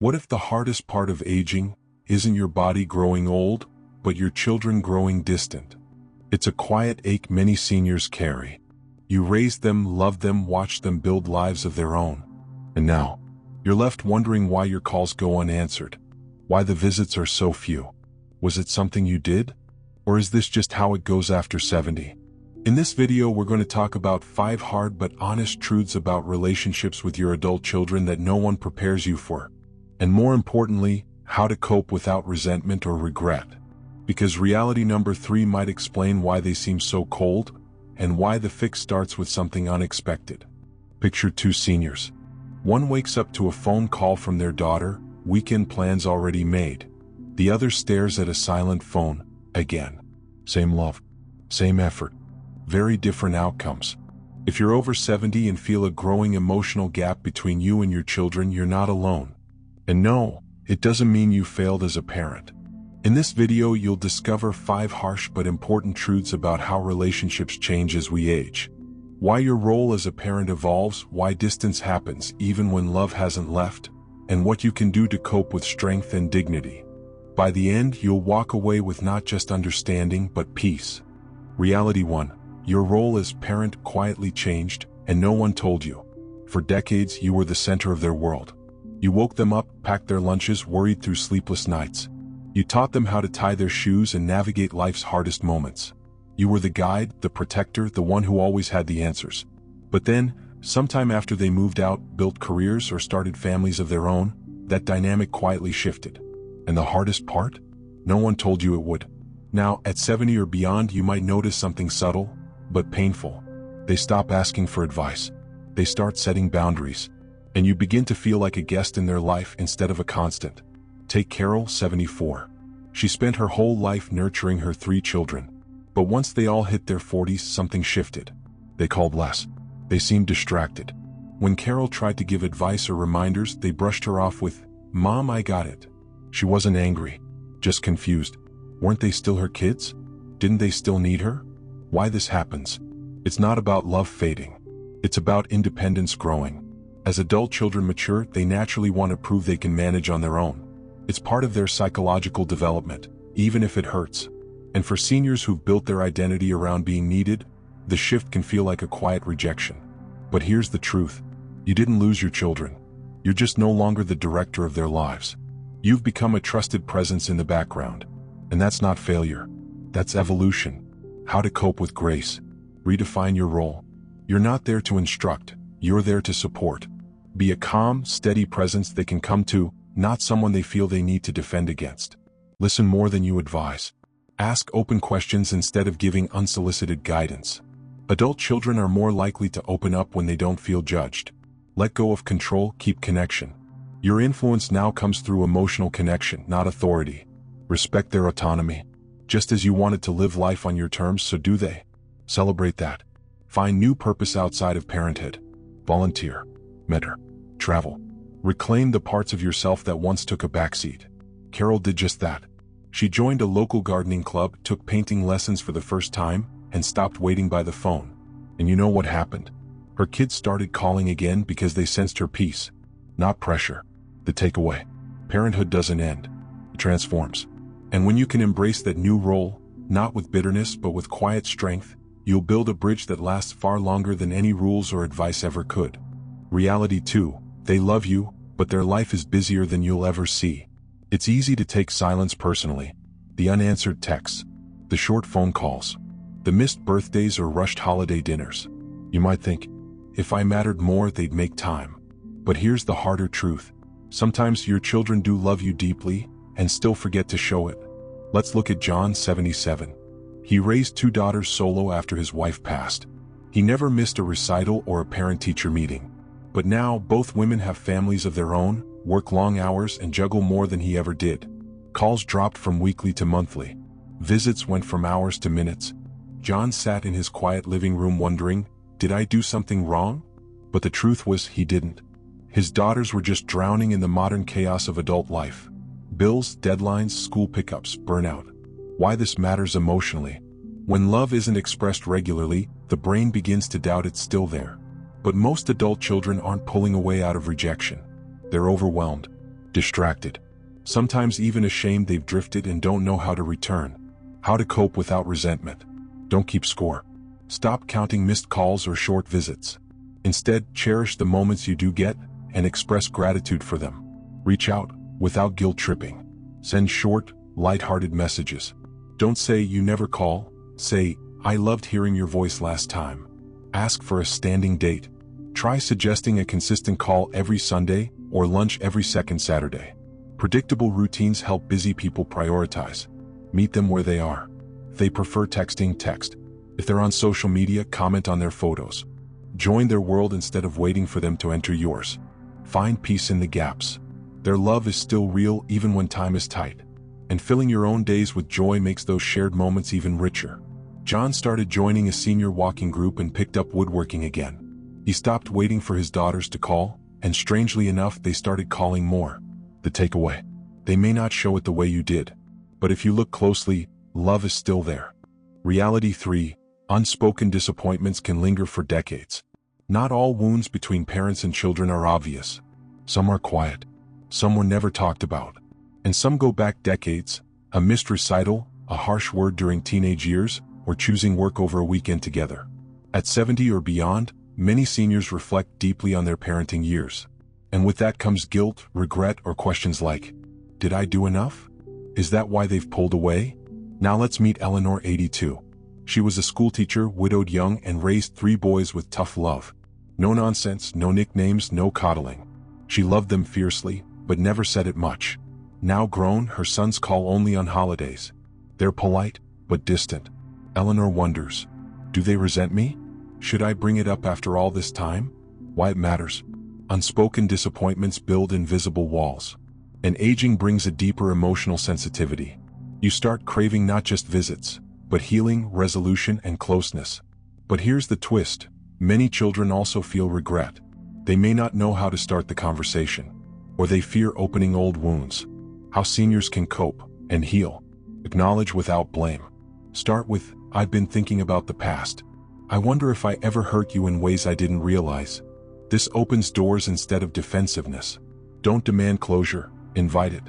What if the hardest part of aging isn't your body growing old, but your children growing distant? It's a quiet ache many seniors carry. You raised them, loved them, watched them build lives of their own. And now, you're left wondering why your calls go unanswered, why the visits are so few. Was it something you did? Or is this just how it goes after 70? In this video, we're going to talk about 5 hard but honest truths about relationships with your adult children that no one prepares you for. And more importantly, how to cope without resentment or regret. Because reality number 3 might explain why they seem so cold, and why the fix starts with something unexpected. Picture 2 seniors. One wakes up to a phone call from their daughter, weekend plans already made. The other stares at a silent phone, again. Same love, same effort, very different outcomes. If you're over 70 and feel a growing emotional gap between you and your children, you're not alone. And no, it doesn't mean you failed as a parent. In this video, you'll discover 5 harsh but important truths about how relationships change as we age. Why your role as a parent evolves, why distance happens even when love hasn't left, and what you can do to cope with strength and dignity. By the end, you'll walk away with not just understanding but peace. Reality 1. Your role as parent quietly changed, and no one told you. For decades, you were the center of their world. You woke them up, packed their lunches, worried through sleepless nights. You taught them how to tie their shoes and navigate life's hardest moments. You were the guide, the protector, the one who always had the answers. But then, sometime after they moved out, built careers, or started families of their own, that dynamic quietly shifted. And the hardest part? No one told you it would. Now, at 70 or beyond, you might notice something subtle, but painful. They stop asking for advice. They start setting boundaries. And you begin to feel like a guest in their life instead of a constant. Take Carol, 74. She spent her whole life nurturing her 3 children. But once they all hit their 40s, something shifted. They called less. They seemed distracted. When Carol tried to give advice or reminders, they brushed her off with, "Mom, I got it." She wasn't angry, just confused. Weren't they still her kids? Didn't they still need her? Why this happens? It's not about love fading. It's about independence growing. As adult children mature, they naturally want to prove they can manage on their own. It's part of their psychological development, even if it hurts. And for seniors who've built their identity around being needed, the shift can feel like a quiet rejection. But here's the truth. You didn't lose your children. You're just no longer the director of their lives. You've become a trusted presence in the background. And that's not failure. That's evolution. How to cope with grace. Redefine your role. You're not there to instruct. You're there to support. Be a calm, steady presence they can come to, not someone they feel they need to defend against. Listen more than you advise. Ask open questions instead of giving unsolicited guidance. Adult children are more likely to open up when they don't feel judged. Let go of control, keep connection. Your influence now comes through emotional connection, not authority. Respect their autonomy. Just as you wanted to live life on your terms, so do they. Celebrate that. Find new purpose outside of parenthood. Volunteer. Mentor. Travel. Reclaim the parts of yourself that once took a backseat. Carol did just that. She joined a local gardening club, took painting lessons for the first time, and stopped waiting by the phone. And you know what happened? Her kids started calling again because they sensed her peace, not pressure. The takeaway: parenthood doesn't end. It transforms. And when you can embrace that new role, not with bitterness but with quiet strength, you'll build a bridge that lasts far longer than any rules or advice ever could. Reality 2. They love you, but their life is busier than you'll ever see. It's easy to take silence personally. The unanswered texts, the short phone calls, the missed birthdays or rushed holiday dinners. You might think, if I mattered more, they'd make time. But here's the harder truth. Sometimes your children do love you deeply and still forget to show it. Let's look at John, 77. He raised 2 daughters solo after his wife passed. He never missed a recital or a parent-teacher meeting. But now, both women have families of their own, work long hours, and juggle more than he ever did. Calls dropped from weekly to monthly. Visits went from hours to minutes. John sat in his quiet living room wondering, did I do something wrong? But the truth was, he didn't. His daughters were just drowning in the modern chaos of adult life. Bills, deadlines, school pickups, burnout. Why this matters emotionally. When love isn't expressed regularly, the brain begins to doubt it's still there. But most adult children aren't pulling away out of rejection. They're overwhelmed. distracted. Sometimes even ashamed they've drifted and don't know how to return. How to cope without resentment. Don't keep score. Stop counting missed calls or short visits. Instead, cherish the moments you do get and express gratitude for them. Reach out without guilt tripping. Send short, light-hearted messages. Don't say you never call. Say, I loved hearing your voice last time. Ask for a standing date. Try suggesting a consistent call every Sunday or lunch every second Saturday. Predictable routines help busy people prioritize. Meet them where they are. If they prefer texting, text. If they're on social media, comment on their photos. Join their world instead of waiting for them to enter yours. Find peace in the gaps. Their love is still real even when time is tight. And filling your own days with joy makes those shared moments even richer. John started joining a senior walking group and picked up woodworking again. He stopped waiting for his daughters to call, and strangely enough, they started calling more. The takeaway: they may not show it the way you did, but if you look closely, love is still there. Reality 3: unspoken disappointments can linger for decades. Not all wounds between parents and children are obvious. Some are quiet. Some were never talked about. And some go back decades: a missed recital, a harsh word during teenage years, or choosing work over a weekend together. At 70 or beyond, many seniors reflect deeply on their parenting years. And with that comes guilt, regret, or questions like, did I do enough? Is that why they've pulled away? Now let's meet Eleanor, 82. She was a schoolteacher, widowed young, and raised 3 boys with tough love. No nonsense, no nicknames, no coddling. She loved them fiercely, but never said it much. Now grown, her sons call only on holidays. They're polite, but distant. Eleanor wonders, do they resent me? Should I bring it up after all this time? Why it matters. Unspoken disappointments build invisible walls. And aging brings a deeper emotional sensitivity. You start craving not just visits, but healing, resolution, and closeness. But here's the twist: many children also feel regret. They may not know how to start the conversation, or they fear opening old wounds. How seniors can cope and heal. Acknowledge without blame. Start with, I've been thinking about the past. I wonder if I ever hurt you in ways I didn't realize. This opens doors instead of defensiveness. Don't demand closure, invite it.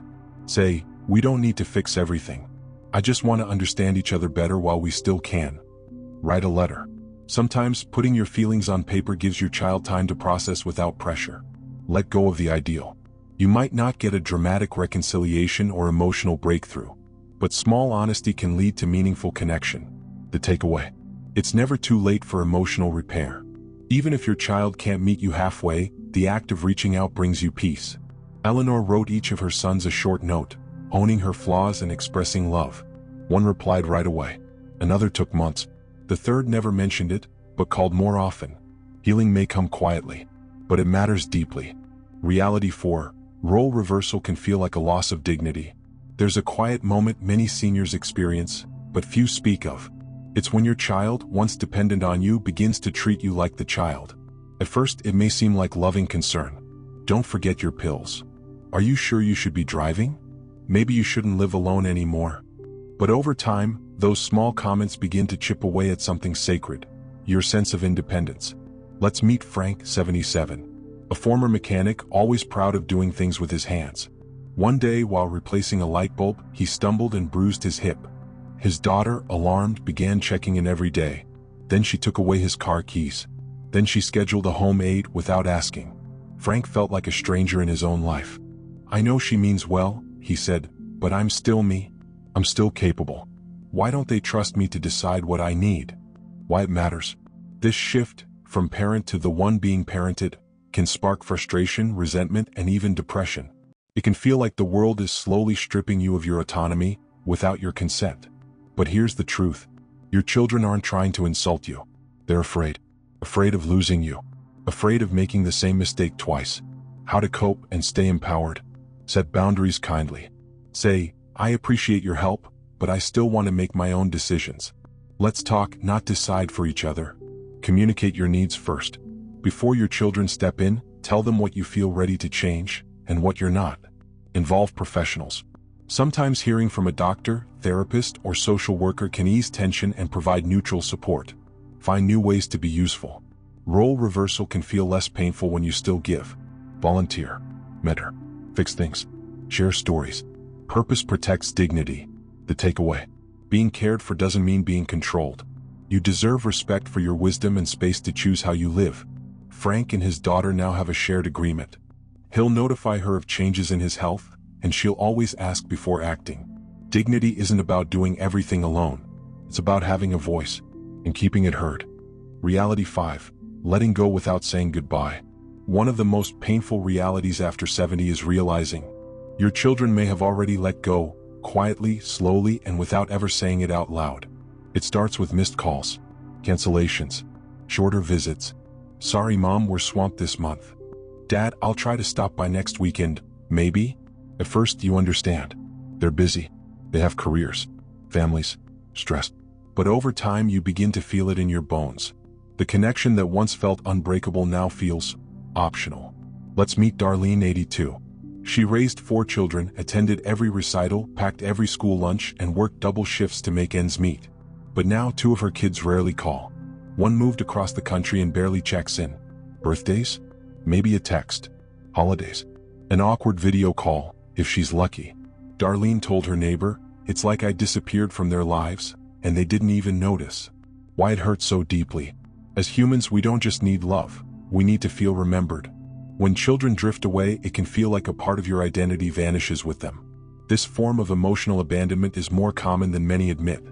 Say, we don't need to fix everything. I just want to understand each other better while we still can. Write a letter. Sometimes putting your feelings on paper gives your child time to process without pressure. Let go of the ideal. You might not get a dramatic reconciliation or emotional breakthrough, but small honesty can lead to meaningful connection. The takeaway: it's never too late for emotional repair. Even if your child can't meet you halfway, the act of reaching out brings you peace. Eleanor wrote each of her sons a short note, owning her flaws and expressing love. One replied right away. Another took months. The third never mentioned it, but called more often. Healing may come quietly, but it matters deeply. Reality 4: role reversal can feel like a loss of dignity. There's a quiet moment many seniors experience, but few speak of. It's when your child, once dependent on you, begins to treat you like the child. At first, it may seem like loving concern. Don't forget your pills. Are you sure you should be driving? Maybe you shouldn't live alone anymore. But over time, those small comments begin to chip away at something sacred: your sense of independence. Let's meet Frank, 77. A former mechanic, always proud of doing things with his hands. One day, while replacing a light bulb, he stumbled and bruised his hip. His daughter, alarmed, began checking in every day. Then she took away his car keys. Then she scheduled a home aide without asking. Frank felt like a stranger in his own life. I know she means well, he said, but I'm still me. I'm still capable. Why don't they trust me to decide what I need? Why it matters. This shift, from parent to the one being parented, can spark frustration, resentment, and even depression. It can feel like the world is slowly stripping you of your autonomy without your consent. But here's the truth: your children aren't trying to insult you. They're afraid. Afraid of losing you. Afraid of making the same mistake twice. How to cope and stay empowered. Set boundaries kindly. Say, I appreciate your help, but I still want to make my own decisions. Let's talk, not decide for each other. Communicate your needs first. Before your children step in, tell them what you feel ready to change and what you're not. Involve professionals. Sometimes hearing from a doctor, therapist, or social worker can ease tension and provide neutral support. Find new ways to be useful. Role reversal can feel less painful when you still give. Volunteer. Mentor. Fix things. Share stories. Purpose protects dignity. The takeaway. Being cared for doesn't mean being controlled. You deserve respect for your wisdom and space to choose how you live. Frank and his daughter now have a shared agreement. He'll notify her of changes in his health, and she'll always ask before acting. Dignity isn't about doing everything alone. It's about having a voice and keeping it heard. Reality 5. Letting go without saying goodbye. One of the most painful realities after 70 is realizing your children may have already let go, quietly, slowly, and without ever saying it out loud. It starts with missed calls, cancellations, shorter visits. Sorry mom, we're swamped this month. Dad, I'll try to stop by next weekend, maybe? At first you understand. They're busy. They have careers, families, stress. But over time you begin to feel it in your bones. The connection that once felt unbreakable now feels optional. Let's meet Darlene, 82. She raised 4 children, attended every recital, packed every school lunch, and worked double shifts to make ends meet. But now 2 of her kids rarely call. One moved across the country and barely checks in. Birthdays? Maybe a text. Holidays? An awkward video call, if she's lucky. Darlene told her neighbor, "It's like I disappeared from their lives, and they didn't even notice." Why it hurts so deeply. As humans, we don't just need love, we need to feel remembered. When children drift away, it can feel like a part of your identity vanishes with them. This form of emotional abandonment is more common than many admit.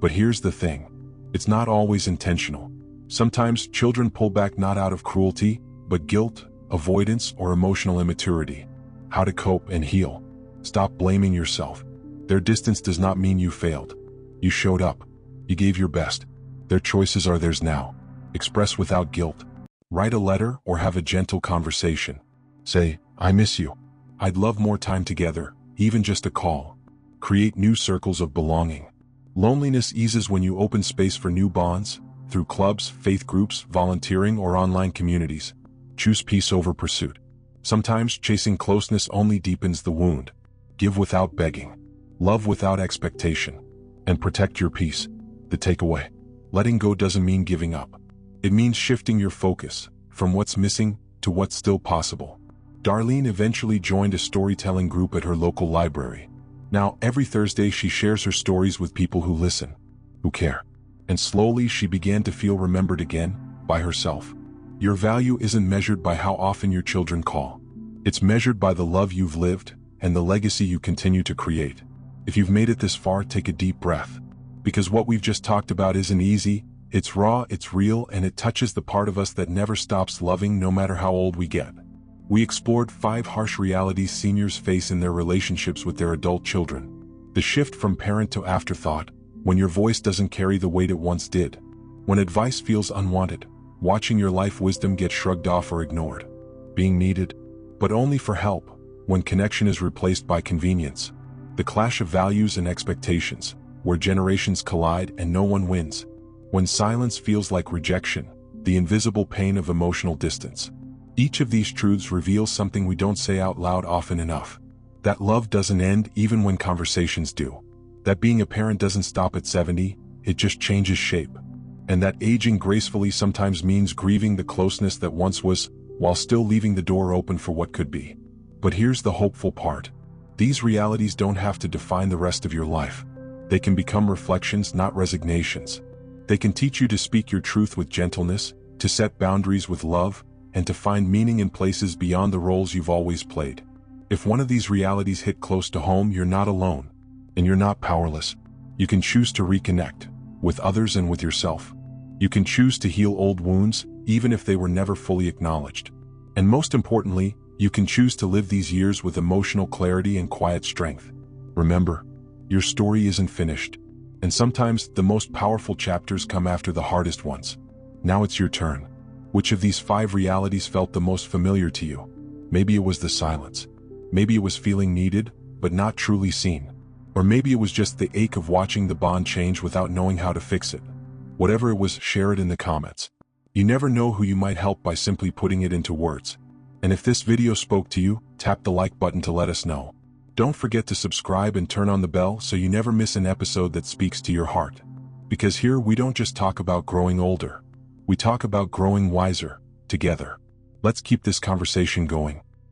But here's the thing. It's not always intentional. Sometimes children pull back not out of cruelty, but guilt, avoidance, or emotional immaturity. How to cope and heal. Stop blaming yourself. Their distance does not mean you failed. You showed up. You gave your best. Their choices are theirs now. Express without guilt. Write a letter or have a gentle conversation. Say, "I miss you. I'd love more time together," even just a call. Create new circles of belonging. Loneliness eases when you open space for new bonds, through clubs, faith groups, volunteering, or online communities. Choose peace over pursuit. Sometimes chasing closeness only deepens the wound. Give without begging. Love without expectation. And protect your peace. The takeaway. Letting go doesn't mean giving up. It means shifting your focus from what's missing to what's still possible. Darlene eventually joined a storytelling group at her local library. Now, every Thursday she shares her stories with people who listen, who care. And slowly she began to feel remembered again, by herself. Your value isn't measured by how often your children call. It's measured by the love you've lived and the legacy you continue to create. If you've made it this far, take a deep breath. Because what we've just talked about isn't easy, it's raw, it's real, and it touches the part of us that never stops loving no matter how old we get. We explored 5 harsh realities seniors face in their relationships with their adult children. The shift from parent to afterthought, when your voice doesn't carry the weight it once did. When advice feels unwanted, watching your life wisdom get shrugged off or ignored. Being needed, but only for help, when connection is replaced by convenience. The clash of values and expectations, where generations collide and no one wins. When silence feels like rejection, the invisible pain of emotional distance. Each of these truths reveals something we don't say out loud often enough. That love doesn't end even when conversations do. That being a parent doesn't stop at 70, it just changes shape. And that aging gracefully sometimes means grieving the closeness that once was, while still leaving the door open for what could be. But here's the hopeful part. These realities don't have to define the rest of your life. They can become reflections, not resignations. They can teach you to speak your truth with gentleness, to set boundaries with love, and to find meaning in places beyond the roles you've always played. If one of these realities hit close to home, you're not alone. And you're not powerless. You can choose to reconnect, with others and with yourself. You can choose to heal old wounds, even if they were never fully acknowledged. And most importantly, you can choose to live these years with emotional clarity and quiet strength. Remember, your story isn't finished. And sometimes, the most powerful chapters come after the hardest ones. Now it's your turn. Which of these 5 realities felt the most familiar to you? Maybe it was the silence. Maybe it was feeling needed, but not truly seen. Or maybe it was just the ache of watching the bond change without knowing how to fix it. Whatever it was, share it in the comments. You never know who you might help by simply putting it into words. And if this video spoke to you, tap the like button to let us know. Don't forget to subscribe and turn on the bell so you never miss an episode that speaks to your heart. Because here we don't just talk about growing older. We talk about growing wiser, together. Let's keep this conversation going.